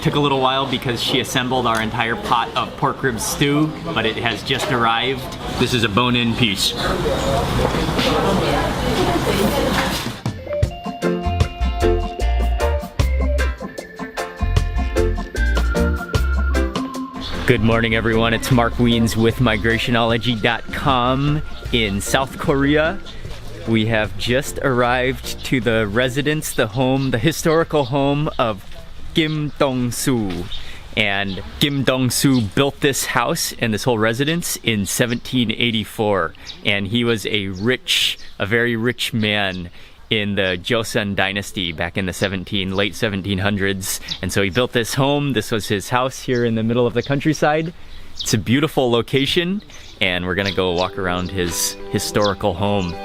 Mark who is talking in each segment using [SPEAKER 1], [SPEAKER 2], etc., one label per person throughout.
[SPEAKER 1] It took a little while because she assembled our entire pot of pork rib stew, but it has just arrived. This is a bone-in piece. Good morning, everyone. It's Mark Wiens with migrationology.com in South Korea. We have just arrived to the residence, the home, the historical home of Kim Dong-soo. And Kim Dong-soo built this house and this whole residence in 1784. And he was a very rich man in the Joseon dynasty back in the late 1700s. And so he built this home. This was his house here in the middle of the countryside. It's a beautiful location, and we're gonna go walk around his historical home.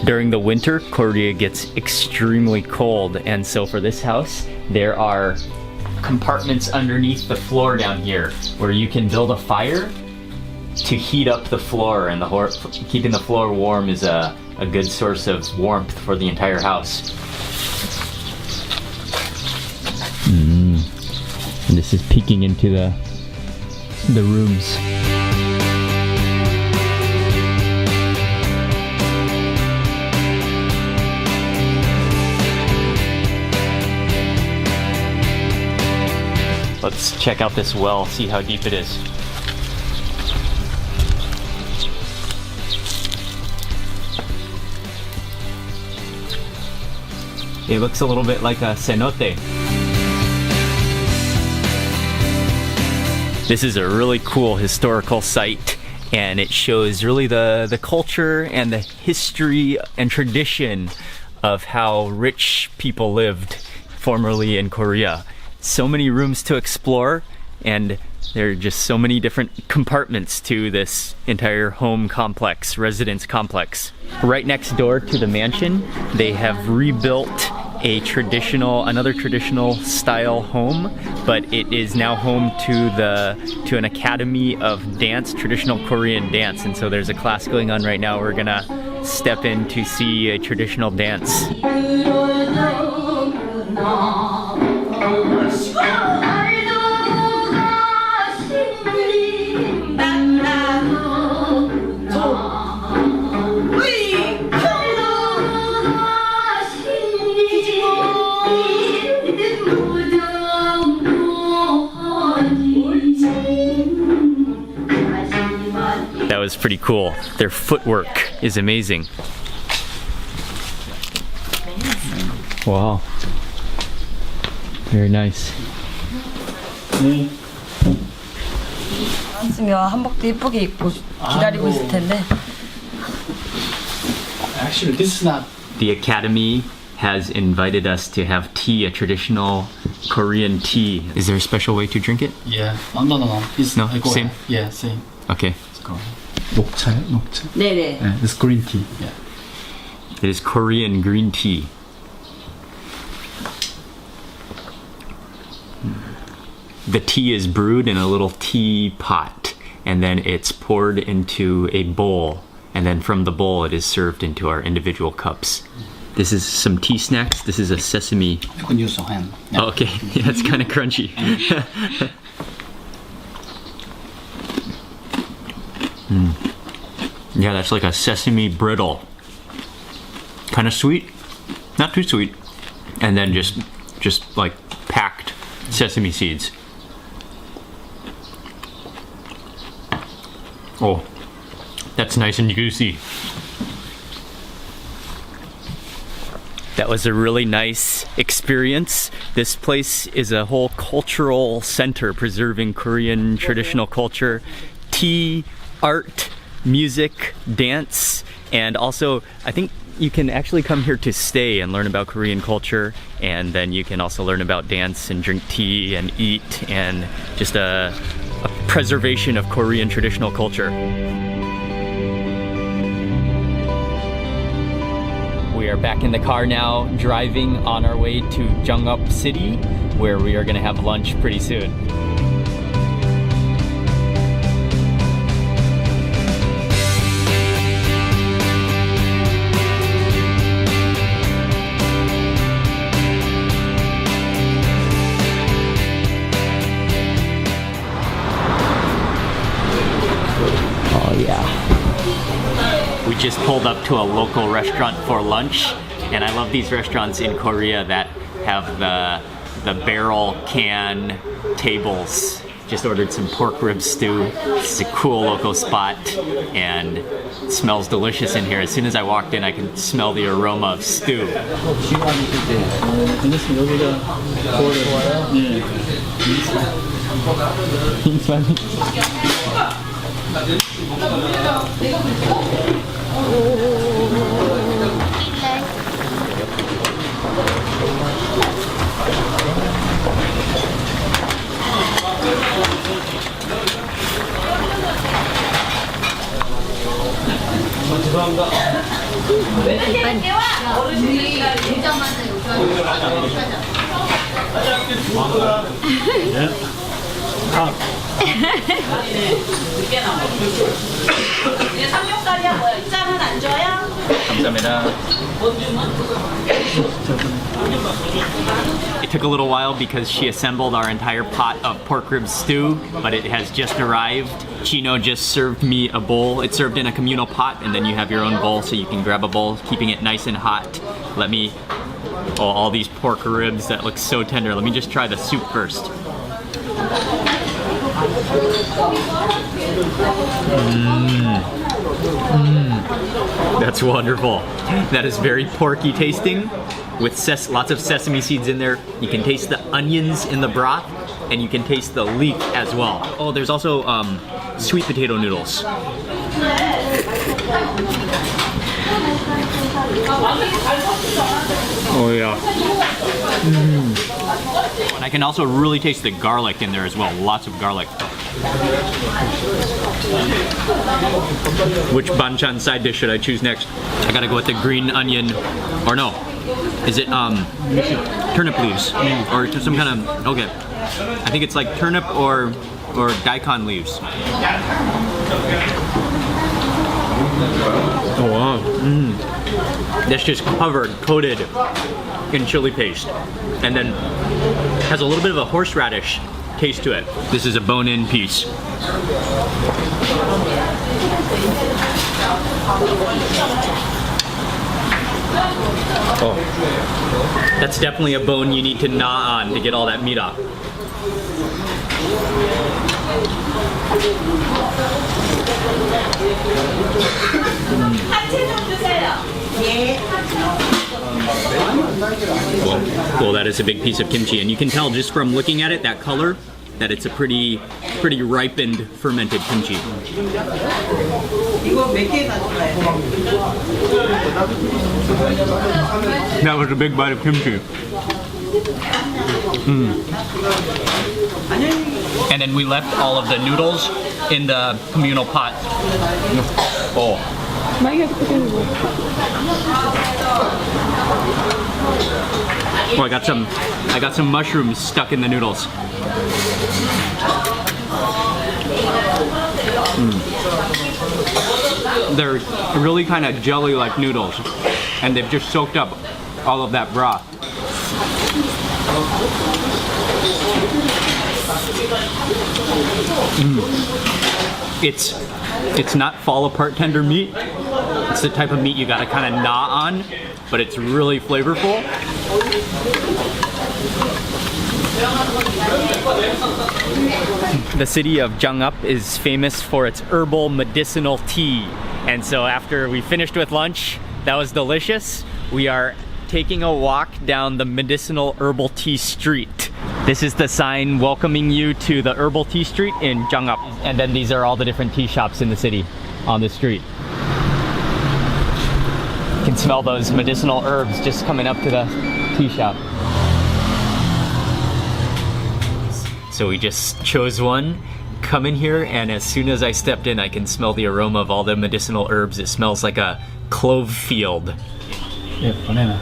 [SPEAKER 1] During the winter, Korea gets extremely cold, and so for this house, there are compartments underneath the floor down here where you can build a fire to heat up the floor, and keeping the floor warm is a good source of warmth for the entire house. And this is peeking into the rooms. Let's check out this well, see how deep it is. It looks a little bit like a cenote. This is a really cool historical site, and it shows really the culture and the history and tradition of how rich people lived formerly in Korea. So many rooms to explore, and there are just so many different compartments to this entire home complex, residence complex. Right next door to the mansion, they have rebuilt another traditional style home, but it is now home to an academy of dance, traditional Korean dance, and so there's a class going on right now. We're gonna step in to see a traditional dance. That was pretty cool. Their footwork is amazing. Wow. Very nice.
[SPEAKER 2] 왔으면 한복도 예쁘게 입고 기다리고 있을 텐데.
[SPEAKER 3] Actually, this is not.
[SPEAKER 1] The Academy has invited us to have tea, a traditional Korean tea. Is there a special way to drink it?
[SPEAKER 3] Yeah. No. It's
[SPEAKER 1] No,
[SPEAKER 3] go
[SPEAKER 1] same?
[SPEAKER 3] ahead. Yeah, same.
[SPEAKER 1] Okay.
[SPEAKER 3] Let's go ahead. 녹차요? 녹차?
[SPEAKER 2] 네네.
[SPEAKER 3] Yeah, it's green tea. Yeah.
[SPEAKER 1] It is Korean green tea. The tea is brewed in a little tea pot, and then it's poured into a bowl, and then from the bowl it is served into our individual cups. This is some tea snacks. This is a sesame.
[SPEAKER 3] You can use your hand. Yeah.
[SPEAKER 1] Oh, okay, yeah, it's kind of crunchy. Yeah, that's like a sesame brittle. Kind of sweet, not too sweet, and then just like packed sesame seeds. Oh, that's nice and juicy. That was a really nice experience. This place is a whole cultural center preserving Korean traditional culture, tea, art, music, dance, and also I think you can actually come here to stay and learn about Korean culture, and then you can also learn about dance and drink tea and eat, and just a preservation of Korean traditional culture. We are back in the car now, driving on our way to Jeongeuk City, where we are going to have lunch pretty soon. We just pulled up to a local restaurant for lunch, and I love these restaurants in Korea that have the barrel can tables. Just ordered some pork rib stew. It's a cool local spot, and it smells delicious in here. As soon as I walked in, I could smell the aroma of stew. It took a little while because she assembled our entire pot of pork rib stew, but it has just arrived. Chino just served me a bowl. It's served in a communal pot, and then you have your own bowl, so you can grab a bowl, keeping it nice and hot. Let me, oh, all these pork ribs that look so tender. Let me just try the soup first. That's wonderful. That is very porky tasting, with lots of sesame seeds in there. You can taste the onions in the broth, and you can taste the leek as well. Oh, there's also sweet potato noodles. Oh yeah. And I can also really taste the garlic in there as well. Lots of garlic. Which banchan side dish should I choose next? I gotta go with the green onion, or no, is it turnip leaves, or some kind of, okay. I think it's like turnip or daikon leaves. Oh wow. That's just coated in chili paste, and then has a little bit of a horseradish taste to it. This is a bone-in piece. Oh, that's definitely a bone you need to gnaw on to get all that meat off. Cool, that is a big piece of kimchi, and you can tell just from looking at it, that color, that it's a pretty ripened fermented kimchi. That was a big bite of kimchi. And then we left all of the noodles in the communal pot. Oh. Oh, I got some mushrooms stuck in the noodles. They're really kind of jelly-like noodles, and they've just soaked up all of that broth. It's not fall-apart tender meat. It's the type of meat you gotta kind of gnaw on, but it's really flavorful. The city of Jangup is famous for its herbal medicinal tea. And so after we finished with lunch, that was delicious. We are taking a walk down the medicinal herbal tea street. This is the sign welcoming you to the herbal tea street in Jangup. And then these are all the different tea shops in the city on the street. You can smell those medicinal herbs just coming up to the tea shop. So we just chose one, come in here, and as soon as I stepped in, I can smell the aroma of all the medicinal herbs. It smells like a clove field.
[SPEAKER 3] Yeah, banana.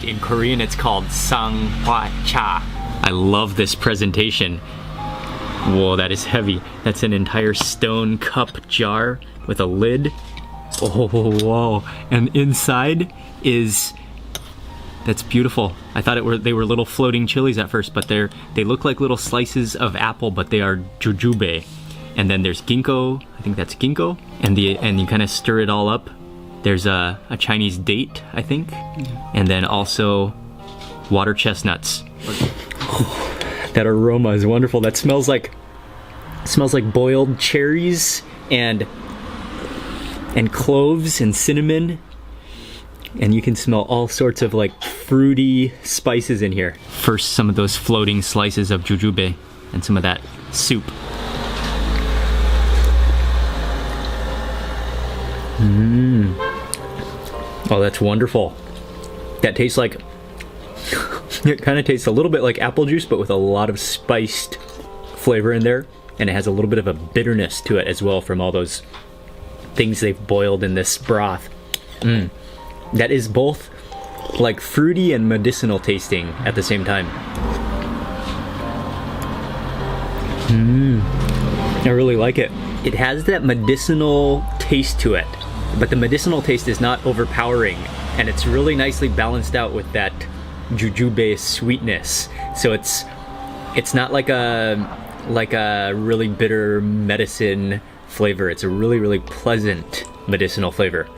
[SPEAKER 1] In Korean, it's called sanghwa cha. I love this presentation. Whoa, that is heavy. That's an entire stone cup jar with a lid. Oh, whoa. And inside is That's beautiful. I thought they were little floating chilies at first, but they look like little slices of apple, but they are jujube. And then there's ginkgo. I think that's ginkgo. And you kind of stir it all up. There's a Chinese date, I think, and then also water chestnuts. That aroma is wonderful. That smells like boiled cherries and cloves and cinnamon. And you can smell all sorts of like fruity spices in here. First, some of those floating slices of jujube and some of that soup. Oh, that's wonderful. That tastes like, it kind of tastes a little bit like apple juice, but with a lot of spiced flavor in there. And it has a little bit of a bitterness to it as well from all those things they've boiled in this broth. That is both like fruity and medicinal tasting at the same time. I really like it. It has that medicinal taste to it, but the medicinal taste is not overpowering, and it's really nicely balanced out with that jujube sweetness. So it's not like a really bitter medicine flavor. It's a really, really pleasant medicinal flavor.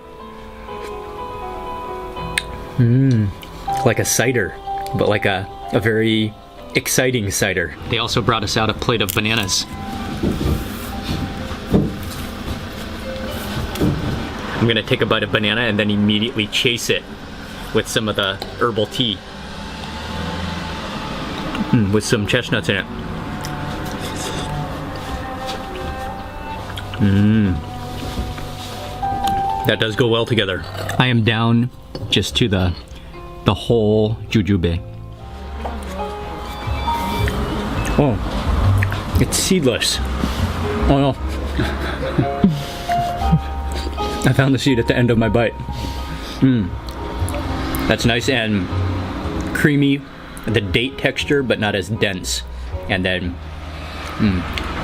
[SPEAKER 1] Like a cider, but like a very exciting cider. They also brought us out a plate of bananas. I'm gonna take a bite of banana and then immediately chase it with some of the herbal tea. With some chestnuts in it. That does go well together. I am down just to the whole jujube. Oh, it's seedless. Oh no. I found the seed at the end of my bite. That's nice and creamy, the date texture, but not as dense. And then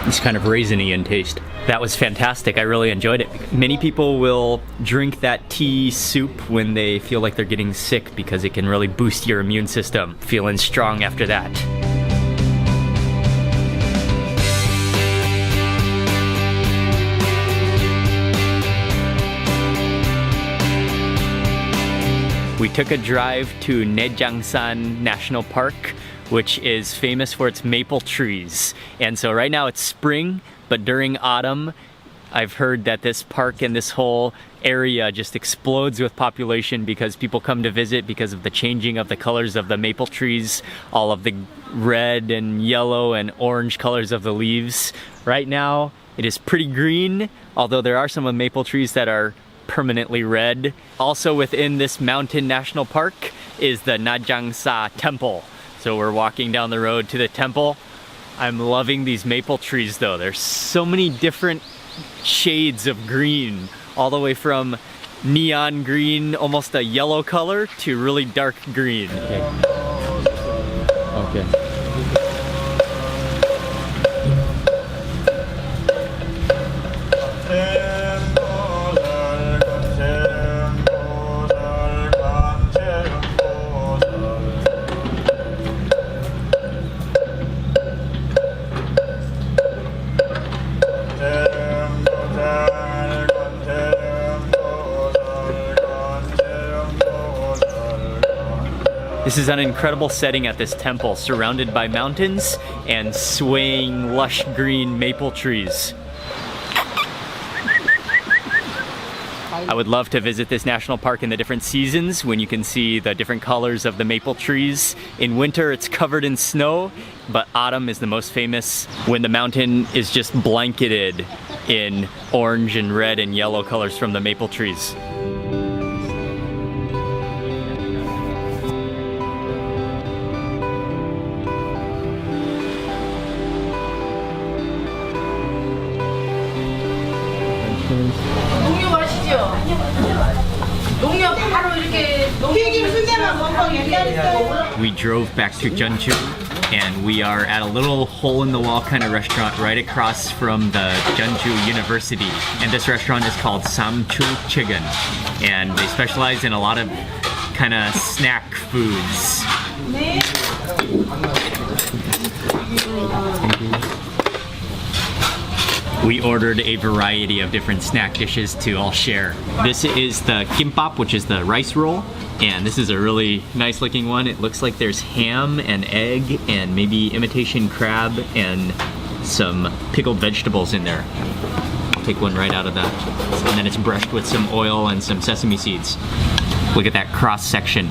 [SPEAKER 1] it's kind of raisiny in taste. That was fantastic. I really enjoyed it. Many people will drink that tea soup when they feel like they're getting sick because it can really boost your immune system. Feeling strong after that. We took a drive to Nejangsan National Park, which is famous for its maple trees. And so right now it's spring, but during autumn, I've heard that this park and this whole area just explodes with population because people come to visit because of the changing of the colors of the maple trees, all of the red and yellow and orange colors of the leaves. Right now, it is pretty green, although there are some of the maple trees that are permanently red. Also within this mountain national park is the Najangsa Temple. So we're walking down the road to the temple. I'm loving these maple trees though. There's so many different shades of green, all the way from neon green, almost a yellow color, to really dark green. Okay. This is an incredible setting at this temple, surrounded by mountains and swaying lush green maple trees. I would love to visit this national park in the different seasons when you can see the different colors of the maple trees. In winter it's covered in snow, but autumn is the most famous when the mountain is just blanketed in orange and red and yellow colors from the maple trees.
[SPEAKER 2] 농협 아시죠? 농협 바로 이렇게 농협 순대만 먹고 옛날에
[SPEAKER 1] We drove back to Jeonju and we are at a little hole-in-the-wall kind of restaurant right across from the Jeonju University. And this restaurant is called Samchu Chicken. And they specialize in a lot of kind of snack foods. We ordered a variety of different snack dishes to all share. This is the kimbap, which is the rice roll, and this is a really nice looking one. It looks like there's ham and egg and maybe imitation crab and some pickled vegetables in there. I'll take one right out of that. And then it's brushed with some oil and some sesame seeds. Look at that cross section.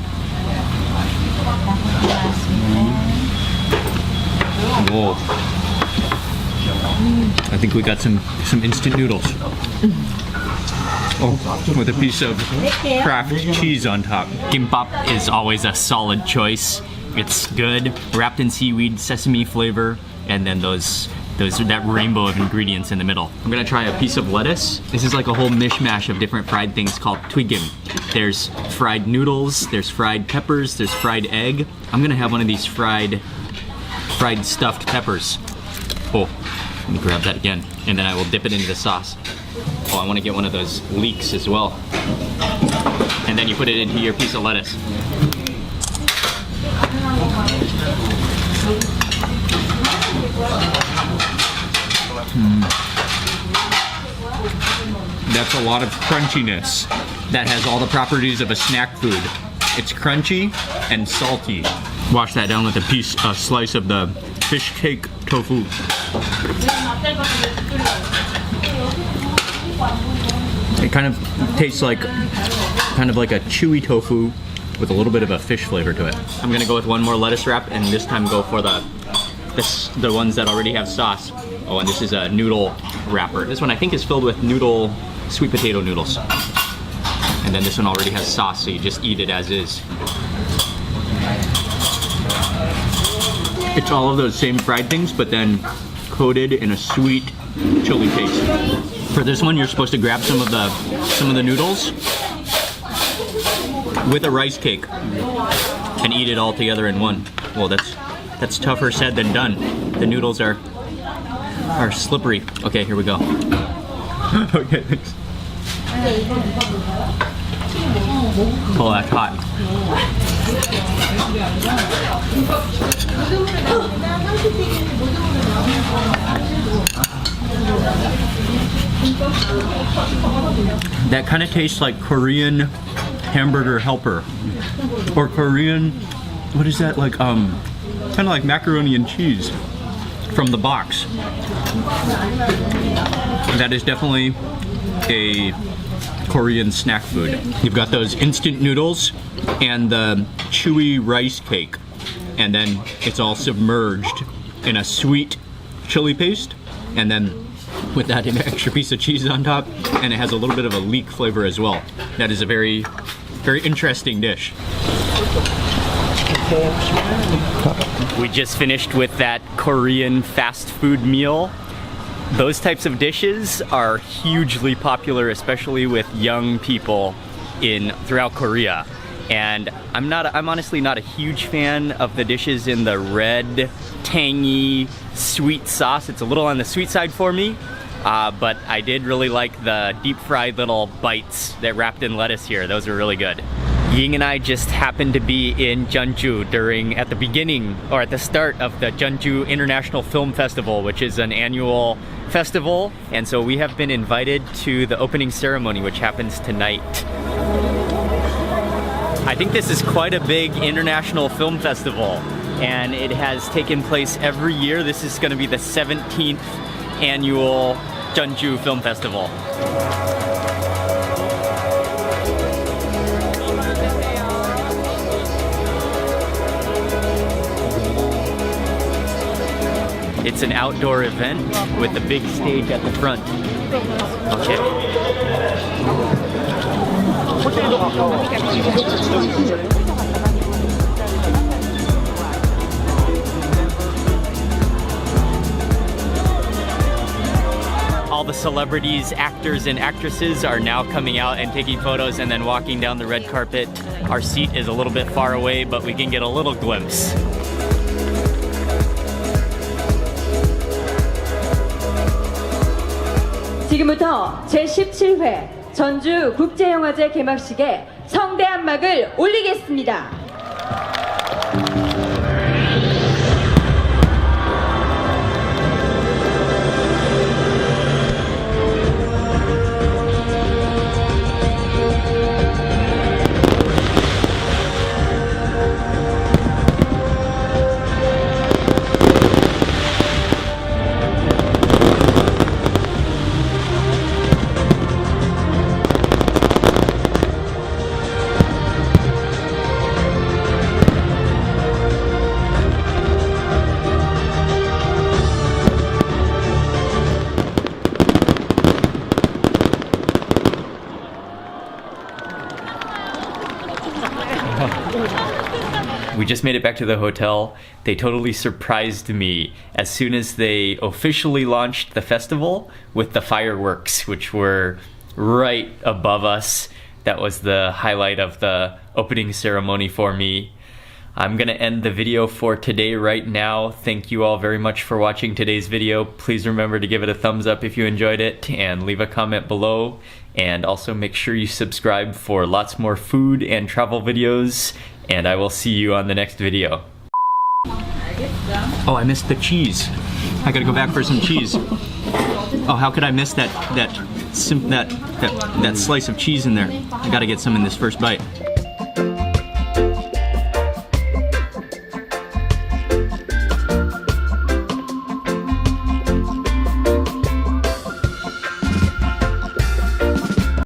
[SPEAKER 1] Whoa. I think we got some instant noodles. Oh, with a piece of Kraft cheese on top. Kimbap is always a solid choice. It's good, wrapped in seaweed, sesame flavor, and then that rainbow of ingredients in the middle. I'm gonna try a piece of lettuce. This is like a whole mishmash of different fried things called twigim. There's fried noodles, there's fried peppers, there's fried egg. I'm gonna have one of these fried stuffed peppers. Oh, let me grab that again, and then I will dip it into the sauce. Oh, I want to get one of those leeks as well. And then you put it into your piece of lettuce. That's a lot of crunchiness. That has all the properties of a snack food. It's crunchy and salty. Wash that down with a slice of the fish cake tofu. It kind of tastes like a chewy tofu with a little bit of a fish flavor to it. I'm gonna go with one more lettuce wrap, and this time go for the ones that already have sauce. Oh, and this is a noodle wrapper. This one I think is filled with sweet potato noodles. And then this one already has sauce, so you just eat it as is. It's all of those same fried things, but then coated in a sweet chili paste. For this one, you're supposed to grab some of the noodles with a rice cake and eat it all together in one. Well, that's tougher said than done. The noodles are slippery. Okay, here we go. Okay, thanks. Oh, that's hot. That kind of tastes like Korean hamburger helper, or Korean, what is that, like kind of like macaroni and cheese from the box. That is definitely a Korean snack food. You've got those instant noodles and the chewy rice cake, and then it's all submerged in a sweet chili paste, and then with that an extra piece of cheese on top, and it has a little bit of a leek flavor as well. That is a very, very interesting dish. We just finished with that Korean fast food meal. Those types of dishes are hugely popular, especially with young people throughout Korea. And I'm honestly not a huge fan of the dishes in the red, tangy, sweet sauce. It's a little on the sweet side for me, but I did really like the deep fried little bites that wrapped in lettuce here. Those are really good. Ying and I just happened to be in Jeonju at the start of the Jeonju International Film Festival, which is an annual festival, and so we have been invited to the opening ceremony, which happens tonight. I think this is quite a big international film festival, and it has taken place every year. This is going to be the 17th annual Jeonju Film Festival. It's an outdoor event with a big stage at the front. Okay. All the celebrities, actors, and actresses are now coming out and taking photos and then walking down the red carpet. Our seat is a little bit far away, but we can get a little glimpse.
[SPEAKER 4] 지금부터 제17회 전주 국제영화제 개막식의 성대한 막을 올리겠습니다.
[SPEAKER 1] We just made it back to the hotel. They totally surprised me as soon as they officially launched the festival with the fireworks, which were right above us. That was the highlight of the opening ceremony for me. I'm gonna end the video for today right now. Thank you all very much for watching today's video. Please remember to give it a thumbs up if you enjoyed it and leave a comment below. And also make sure you subscribe for lots more food and travel videos. And I will see you on the next video. Oh, I missed the cheese. I gotta go back for some cheese. Oh, how could I miss that slice of cheese in there? I gotta get some in this first bite.